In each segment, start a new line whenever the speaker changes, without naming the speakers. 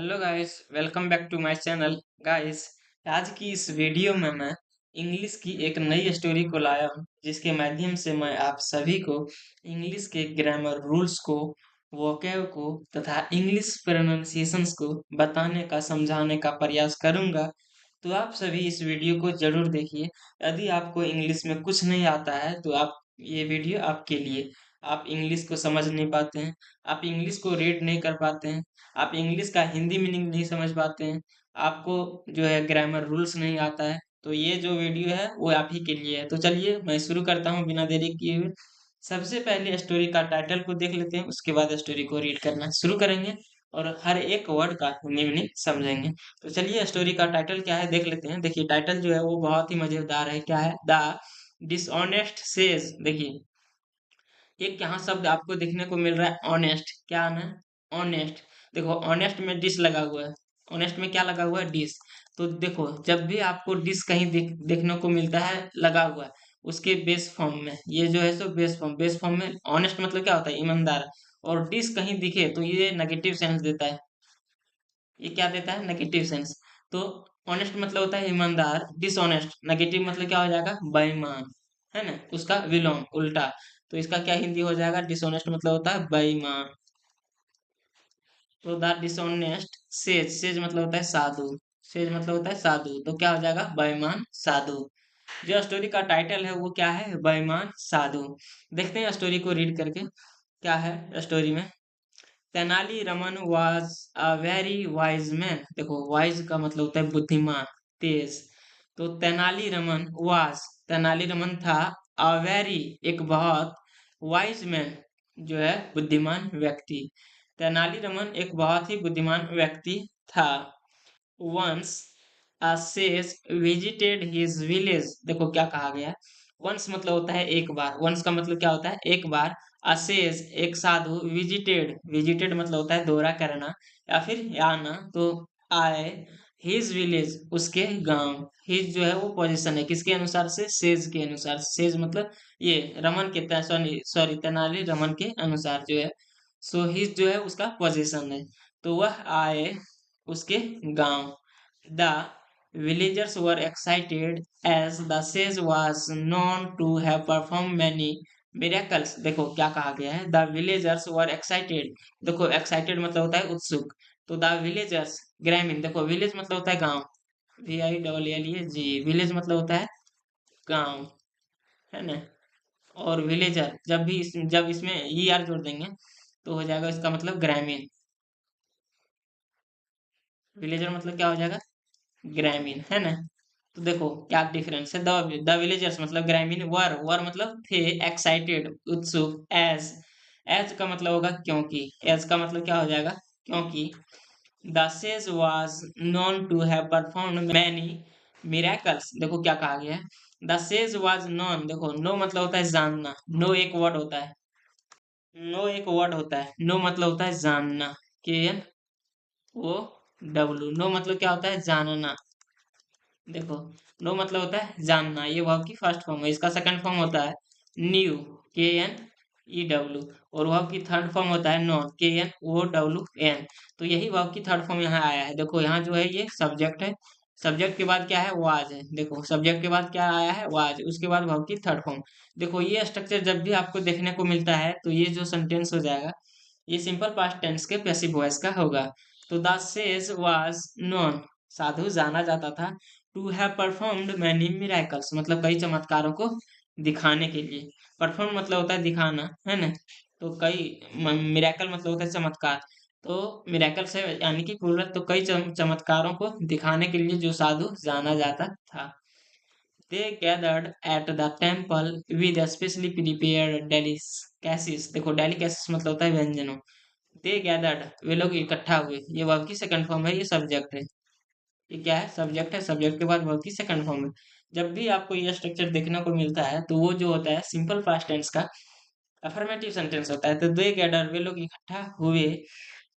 Hello guys, welcome back to my channel. Guys, आज की इस वीडियो में मैं इंग्लिश की एक नई स्टोरी को लाया हूँ, जिसके माध्यम से मैं आप सभी को इंग्लिश के ग्रामर रूल्स को, वोकैब को तथा इंग्लिश प्रोनाउंसिएशंस को बताने का, समझाने का प्रयास करूंगा। तो आप सभी इस वीडियो को जरूर देखिए। यदि आपको इंग्लिश में कुछ नहीं आता है तो आप ये वीडियो आपके लिए। आप इंग्लिश को समझ नहीं पाते हैं, आप इंग्लिश को रीड नहीं कर पाते हैं, आप इंग्लिश का हिंदी मीनिंग नहीं समझ पाते हैं, आपको जो है ग्रामर रूल्स नहीं आता है, तो ये जो वीडियो है वो आप ही के लिए है। तो चलिए मैं शुरू करता हूँ बिना देरी किए हुए। सबसे पहले स्टोरी का टाइटल को देख लेते हैं, उसके बाद स्टोरी को रीड करना शुरू करेंगे और हर एक वर्ड का हिंदी मीनिंग समझेंगे। तो चलिए स्टोरी का टाइटल क्या है देख लेते हैं। देखिए टाइटल जो है वो बहुत ही मजेदार है। क्या है? The dishonest says. देखिए एक यहाँ शब्द आपको देखने को मिल रहा है, ऑनेस्ट। क्या आना है? ऑनेस्ट। देखो ऑनेस्ट में डिस लगा हुआ है। ऑनेस्ट में क्या लगा हुआ है? डिस। तो देखो जब भी आपको डिस कहीं देखने को मिलता है लगा हुआ है, उसके बेस फॉर्म में, ये जो है सो बेस फॉर्म में ऑनेस्ट मतलब क्या होता है? ईमानदार। और डिस कहीं दिखे तो ये नेगेटिव सेंस देता है। ये क्या देता है? Negative sense. तो ऑनेस्ट मतलब होता है ईमानदार, डिसऑनेस्ट नेगेटिव मतलब क्या हो जाएगा? बेईमान। है ना? उसका विलोम उल्टा। तो इसका क्या हिंदी हो जाएगा? डिसऑनेस्ट मतलब होता है बेईमान। तो द डिसऑनेस्ट सेज, सेज मतलब होता है साधु। सेज मतलब होता है साधु, तो क्या हो जाएगा? बेईमान साधु। जो स्टोरी का टाइटल है वो क्या है? बेईमान साधु। देखते हैं स्टोरी को रीड करके क्या है स्टोरी में। Tenali Raman was a very wise man. देखो वाइज का मतलब होता है बुद्धिमान, तेज। तो तेनाली रमन वाज, तेनाली रमन था, अ वेरी एक बहुत, वाइज मैन जो है बुद्धिमान व्यक्ति। तेनाली रमन एक बहुत ही बुद्धिमान व्यक्ति था। Once a sage visited his village. देखो क्या कहा गया है। वंस मतलब होता है एक बार। वंस का मतलब क्या होता है? एक बार। अ सेज एक साधु, विजिटेड, विजिटेड मतलब होता है दौरा करना या फिर आना, तो आए। हिज विलेज उसके गांव। हिज जो है वो पोजीशन है किसके अनुसार से? सेज के अनुसार। सेज मतलब ये रमन के, सॉरी सॉरी, तेनाली रमन के अनुसार जो है। सो हिज जो है उसका पोजीशन है। तो वह आए उसके गांव। The villagers were excited as the sage was known to have performed many miracles। देखो क्या कहा गया है? The villagers were excited। देखो excited मतलब होता है उत्सुक। तो द villagers, ग्रामीण। देखो विलेज मतलब होता है गांव, VILLAG। विलेज मतलब होता है गांव, है ना? और विलेजर जब इसमें ER जोड़ देंगे तो हो जाएगा इसका मतलब ग्रामीण। विलेजर मतलब क्या हो जाएगा? ग्रामीण, है ना? तो देखो क्या डिफरेंस है। द विलेजर्स मतलब ग्रामीण, वर मतलब थे, एक्साइटेड उत्सुक, एज का मतलब होगा क्योंकि, एज का मतलब क्या हो जाएगा? क्योंकि। The sage was known to have performed many miracles. देखो क्या कहा गया है। The sage was known. देखो नो मतलब होता है जानना। नो एक वर्ड होता है। नो एक वर्ड होता है। नो मतलब होता है जानना। KNOW। नो मतलब क्या होता है? जानना। देखो नो मतलब होता है जानना, ये वर्ब की फर्स्ट फॉर्म है। इसका सेकंड फॉर्म होता है न्यू, KNEW। और वर्ब की थर्ड फॉर्म होता है नॉन, KNOWN। तो यही वर्ब की थर्ड फॉर्म यहाँ आया है। देखो यहाँ जो है ये सब्जेक्ट है। सब्जेक्ट के बाद क्या है? वाज है। देखो सब्जेक्ट के बाद क्या आया है? वाज। उसके बाद वर्ब की थर्ड फॉर्म। देखो ये स्ट्रक्चर जब भी आपको देखने को मिलता है तो ये जो सेंटेंस हो जाएगा, ये सिंपल पास्ट टेंस के पैसिव वॉइस का होगा। तो द सेज वाज नोन, साधु जाना जाता था, to have performed many miracles मतलब कई चमत्कारों को दिखाने के लिए। परफॉर्म मतलब होता है दिखाना, है ना? तो कई, मिराकल मतलब होता है चमत्कार। तो मिराकल से यानी कि कुदरत, तो कई चमत्कारों को दिखाने के लिए जो साधु जाना जाता था। They gathered at the temple with specially prepared delicacies। देखो delicacies मतलब होता है व्यंजनों। They gathered वे लोग इकट्ठा हुए, ये वर्ब की सेकंड फॉर्म है, ये सब्जेक्ट है। ये क्या है? सब्जेक्ट है। सब्जेक्ट के बाद वर्ब की सेकंड फॉर्म है। जब भी आपको ये स्ट्रक्चर देखने को मिलता है तो वो जो होता है सिंपल पास्ट टेंस का अफर्मेटिव सेंटेंस होता है। तो दे गैदर वे लोग इकट्ठा हुए,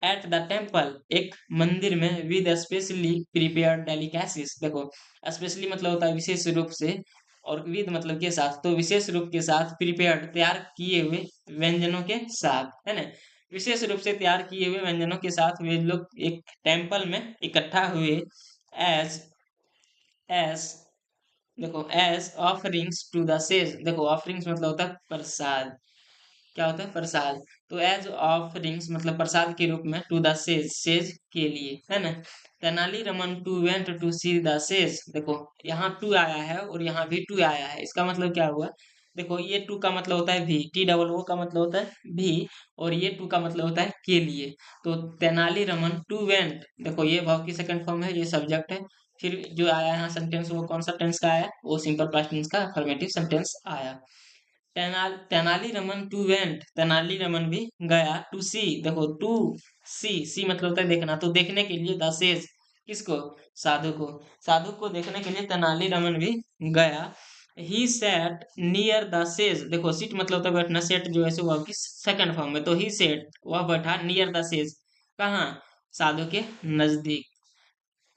एट द टेम्पल एक मंदिर में, विद स्पेशली प्रिपेयर्ड डेलिकेसीज। देखो स्पेशली मतलब होता है विशेष रूप से, और विद मतलब के साथ, तो विशेष रूप के साथ, प्रिपेयर्ड तैयार किए हुए व्यंजनों के साथ, है ना? विशेष रूप से तैयार किए हुए व्यंजनों के साथ वे लोग एक टेम्पल में इकट्ठा हुए। एज एज देखो as offerings to the sage, देखो ऑफरिंग्स मतलब होता है प्रसाद, क्या होता है प्रसाद। तो एज ऑफरिंग्स मतलब प्रसाद के रूप में टू द सेज, सेज के लिए, है ना। Tenali Raman too went to see the sage, देखो यहाँ टू आया है और यहाँ भी टू आया है, इसका मतलब क्या हुआ। देखो ये टू का मतलब होता है भी, टी डबल ओ का मतलब होता है भी, और ये टू का मतलब होता है के लिए। तो तेनाली रमन टू वेंट, देखो ये वर्ब की सेकंड फॉर्म है, ये सब्जेक्ट है। फिर जो आया यहाँ सेंटेंस वो कौन सा टेंस का आया, वो सिंपल पास्ट टेंस का अफर्मेटिव सेंटेंस आया। तेनाली रमन टू वेंट, तेनाली रमन भी गया टू सी, देखो टू सी, सी मतलब होता है देखना, तो देखने के लिए द सेज, किसको, साधु को, साधु को देखने के लिए तेनाली रमन भी गया। ही सेट नियर द सेज, देखो सीट मतलब होता है बैठना, सेट जो है सो वर्ब की सेकंड फॉर्म में, तो ही सेट वह बैठा नियर द सेज, कहाँ, साधु के नजदीक।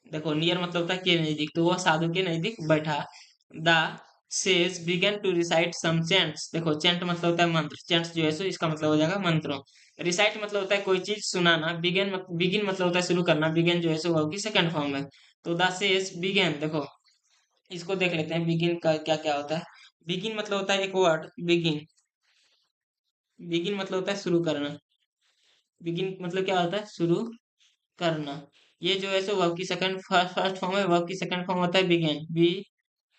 देखो नियर मतलब होता है के नजदीक, तो वह साधु के नजदीक बैठा। The sage began to recite some chants, देखो चैंट मतलब होता है मंत्र, चैंट्स जो है सो इसका मतलब हो जाएगा मंत्रों। रिसाइट मतलब होता है कोई चीज सुनाना, बिगिन मतलब होता है शुरू करना, बिगन जो है सो वर्ब की सेकंड फॉर्म है। तो द सेज बिगन, देखो इसको देख लेते हैं बिगिन का क्या क्या होता है। बिगिन मतलब होता है एक वर्ड बिगिन, बिगिन मतलब होता है शुरू करना, बिगिन मतलब क्या होता है शुरू करना। ये जो है सो वर्ब की सेकंड फर्स्ट फॉर्म है, वर्ब की सेकंड फॉर्म होता है began, B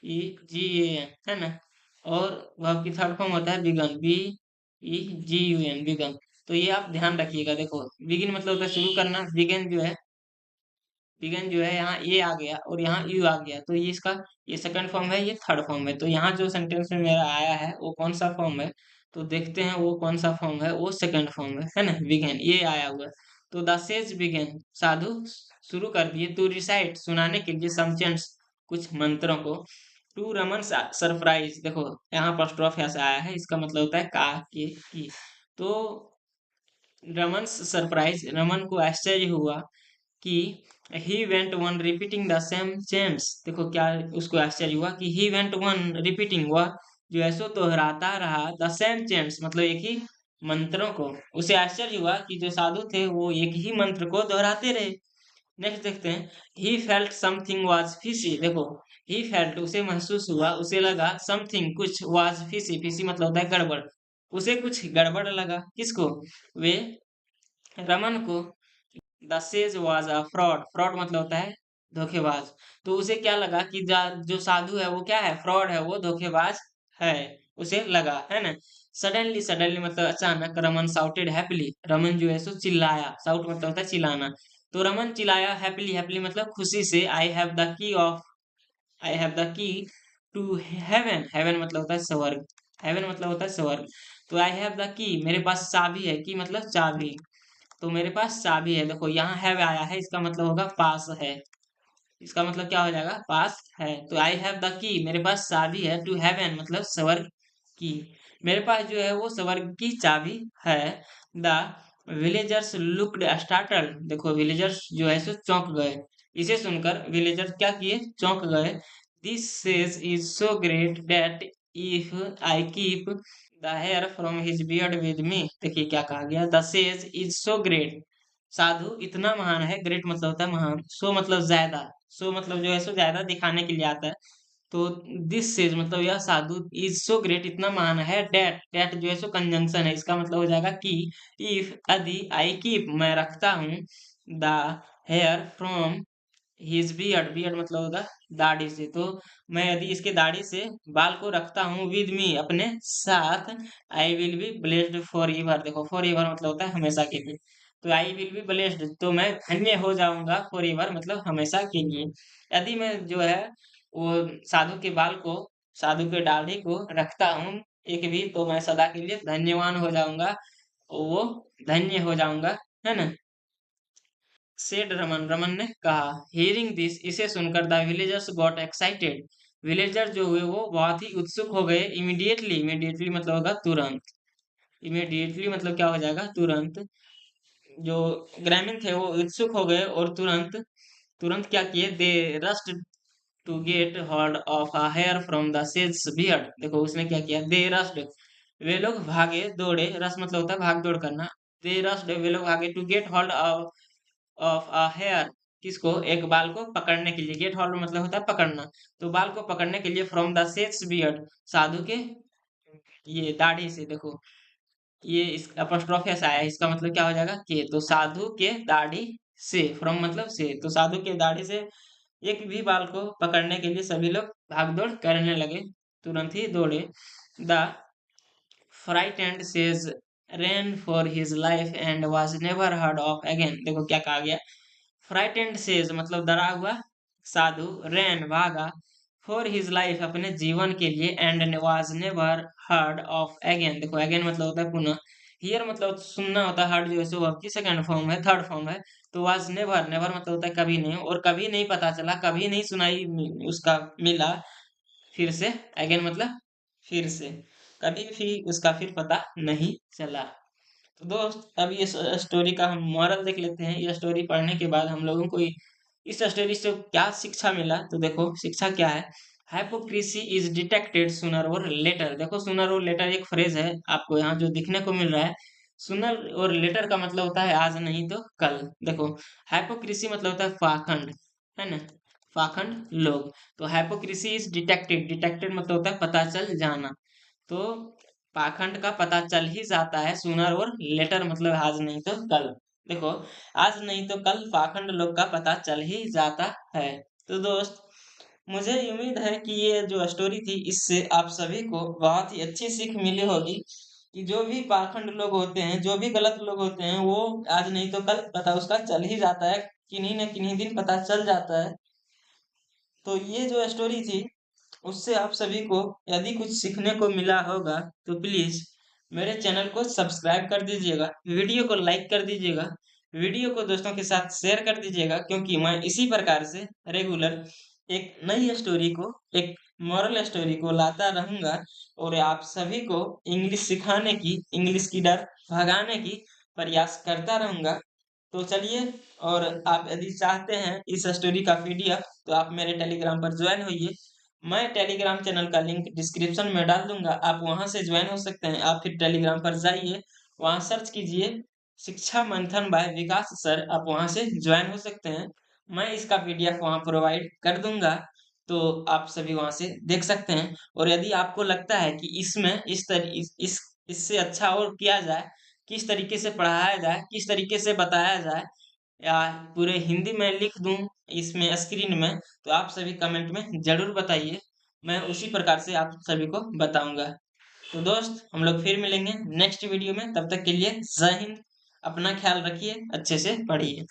E G A N, है ना। और वर्ब की थर्ड फॉर्म होता है begun, B E G U N, begun. तो ये आप ध्यान रखिएगा, देखो बिगिन मतलब होता है शुरू करना, बिगन जो है, बिगन जो है यहाँ ए आ गया और यहाँ यू आ गया, तो ये इसका, ये सेकंड फॉर्म है, ये थर्ड फॉर्म है। तो यहाँ जो सेंटेंस में मेरा आया है वो कौन सा फॉर्म है, तो देखते हैं वो कौन सा फॉर्म है, वो सेकंड फॉर्म है ना, बिगन ये आया हुआ है। तो द सेज बिगन, साधु शुरू कर दिए, टू रिसाइट सुनाने के लिए, सम चैंट्स कुछ मंत्रों को। टू रमन सरप्राइज, देखो यहाँ पर स्ट्रॉफ ऐसा आया है, इसका मतलब होता है का के की। तो रमन सरप्राइज, रमन को आश्चर्य हुआ कि he went on repeating the same chants, देखो क्या उसको आश्चर्य हुआ कि ही वेंट वन रिपीटिंग, वह जो है सो दोहराता रहा, द सेम चेंट्स मतलब एक ही मंत्रों को। उसे आश्चर्य हुआ कि जो साधु थे वो एक ही मंत्र को दोहराते रहे। नेक्स्ट देखते हैं, he felt something was fishy, देखो ही फेल्ट उसे महसूस हुआ, उसे लगा, समथिंग कुछ, वाज फिशी, फिशी मतलब होता है गड़बड़, उसे कुछ गड़बड़ लगा, किसको, वे रमन को। The sage was a fraud, fraud मतलब होता है धोखेबाज। तो उसे क्या लगा कि जो साधु है वो क्या है, फ्रॉड है, वो धोखेबाज है, उसे लगा, है ना। सडनली, सडनली मतलब अचानक, रमन साउटेड हैप्पीली, रमन जो है सो चिल्लाया, साउट मतलब होता है चिल्लाना। तो रमन चिल्लाया हैप्पीली, हैप्पीली मतलब खुशी से, I have the key of, I have the key to heaven, heaven मतलब होता है स्वर्ग, हेवन मतलब होता है स्वर्ग। तो आई हैव द की, मेरे पास चाबी है, की मतलब चाबी, तो मेरे पास चाबी है, देखो यहाँ हैव आया है, इसका मतलब होगा पास है, इसका मतलब क्या हो जाएगा, पास है। तो आई हैव द की, मेरे पास चाबी है, टू हेवन मतलब स्वर्ग की, मेरे पास जो है वो स्वर्ग की चाबी है। द विलेजर्स लुक्ड स्टार्टल्ड, देखो विलेजर्स जो है सो चौंक गए, इसे सुनकर विलेजर्स क्या किए, चौंक गए। This sage is so great that if I keep the hair from his beard with me, देखिए क्या कहा गया, the sage is so great, साधु इतना महान है, ग्रेट मतलब होता है महान, सो मतलब ज्यादा, सो मतलब जो है सो ज्यादा दिखाने के लिए आता है। तो दिस सेज मतलब यह साधु, इज सो ग्रेट इतना महान है, डेट, डेट जो है सो कंजंक्शन है, इसका मतलब हो जाएगा कि, इफ यदि आई कीप मैं रखता हूँ, the hair from his beard, beard मतलब होगा दाढ़ी से, तो मैं यदि इसके दाढ़ी से बाल को रखता हूँ, विद मी अपने साथ, I will be blessed for ever, देखो फॉर एवर मतलब होता है हमेशा के लिए, तो आई विल बी ब्लेस्ड तो मैं धन्य हो जाऊंगा, फॉर एवर मतलब हमेशा के लिए, यदि मैं जो है वो साधु के बाल को, साधु के दाढ़ी को रखता हूँ एक भी, तो मैं सदा के लिए धन्यवान हो जाऊंगा, वो धन्य हो जाऊंगा, है ना। सेड रमन, रमन ने कहा, हियरिंग दिस, इसे सुनकर the villagers got excited, villager जो हुए वो बहुत ही उत्सुक हो गए। इमीडिएटली, इमीडिएटली मतलब होगा तुरंत, इमीडिएटली मतलब क्या हो जाएगा, तुरंत। जो ग्रामीण थे वो उत्सुक हो गए और तुरंत, तुरंत क्या किए, they rushed to get hold of a hair from the sage beard, देखो उसने क्या किया, दे रस्ट, वे लोग भागे दौड़े, रस मतलब होता है भाग दौड़ करना, दे रश, वे लोग भागे to get hold of a hair, किसको, एक बाल को पकड़ने के लिए। गेट होल्ड मतलब होता है पकड़ना, तो बाल को पकड़ने के लिए फ्रॉम द सेज बियर्ड, साधु के ये दाढ़ी से। देखो ये इस अपॉस्ट्रोफ ऐसा आया है, इसका मतलब क्या हो जाएगा के, तो साधु के दाढ़ी से, फ्रॉम मतलब से, तो साधु के दाढ़ी से एक भी बाल को पकड़ने के लिए सभी लोग भाग दौड़ करने लगे, तुरंत ही दौड़े। The frightened says ran for his life and was never heard of again। देखो क्या कहा गया, फ्राइटेंड सेज मतलब डरा हुआ साधु, रैन भागा, फॉर हिज लाइफ अपने जीवन के लिए, and was never heard of again. देखो अगेन मतलब होता है पुनः, हियर मतलब सुनना होता है, हर्ड जो है सो वर्ब की सेकंड फॉर्म है, थर्ड फॉर्म है, तो वाज नेवर, नेवर मतलब होता है कभी नहीं, और कभी नहीं पता चला, कभी नहीं सुनाई उसका मिला फिर से, अगेन मतलब फिर से, कभी भी उसका फिर पता नहीं चला। तो दोस्त अब ये स्टोरी का हम मॉरल देख लेते हैं। ये स्टोरी पढ़ने के बाद हम लोगों को इस स्टोरी से क्या शिक्षा मिला, तो देखो शिक्षा क्या है, हाइपोक्रीसी इज डिटेक्टेड सूनर और लेटर। देखो सूनर और लेटर एक फ्रेज है आपको यहाँ जो दिखने को मिल रहा है, सूनर और लेटर का मतलब होता है आज नहीं तो कल। देखो हाइपोक्रीसी मतलब होता है पाखंड, है ना, पाखंड लोग, तो हाइपोक्रीसी इज डिटेक्टेड, डिटेक्टेड मतलब होता है पता चल जाना, तो पाखंड का पता चल ही जाता है सूनर और लेटर मतलब आज नहीं तो कल। देखो आज नहीं तो कल पाखंड लोग का पता चल ही जाता है। तो दोस्त मुझे उम्मीद है कि ये जो स्टोरी थी इससे आप सभी को बहुत ही अच्छी सीख मिली होगी कि जो भी पाखंड लोग होते हैं, जो भी गलत लोग होते हैं, वो आज नहीं तो कल पता उसका चल ही जाता है, किन्हीं न किन्हीं दिन पता चल जाता है। तो ये जो स्टोरी थी उससे आप सभी को यदि कुछ सीखने को मिला होगा तो प्लीज मेरे चैनल को सब्सक्राइब कर दीजिएगा, वीडियो को लाइक कर दीजिएगा, वीडियो को दोस्तों के साथ शेयर कर दीजिएगा, क्योंकि मैं इसी प्रकार से रेगुलर एक नई स्टोरी को, एक मॉरल स्टोरी को लाता रहूंगा, और आप सभी को इंग्लिश सिखाने की, इंग्लिश की डर भगाने की प्रयास करता रहूंगा। तो चलिए, और आप यदि चाहते हैं इस स्टोरी का पीडीएफ तो आप मेरे टेलीग्राम पर ज्वाइन होइए। मैं टेलीग्राम चैनल का लिंक डिस्क्रिप्शन में डाल दूंगा, आप वहां से ज्वाइन हो सकते हैं। आप फिर टेलीग्राम पर जाइए, वहां सर्च कीजिए शिक्षा मंथन बाय विकास सर, आप वहां से ज्वाइन हो सकते हैं। मैं इसका पीडीएफ वहां प्रोवाइड कर दूंगा, तो आप सभी वहां से देख सकते हैं। और यदि आपको लगता है कि इसमें इससे अच्छा और किया जाए, किस तरीके से पढ़ाया जाए, किस तरीके से बताया जाए, या पूरे हिंदी में लिख दूं इसमें स्क्रीन में, तो आप सभी कमेंट में जरूर बताइए, मैं उसी प्रकार से आप सभी को बताऊंगा। तो दोस्त हम लोग फिर मिलेंगे नेक्स्ट वीडियो में, तब तक के लिए जय हिंद, अपना ख्याल रखिए, अच्छे से पढ़िए।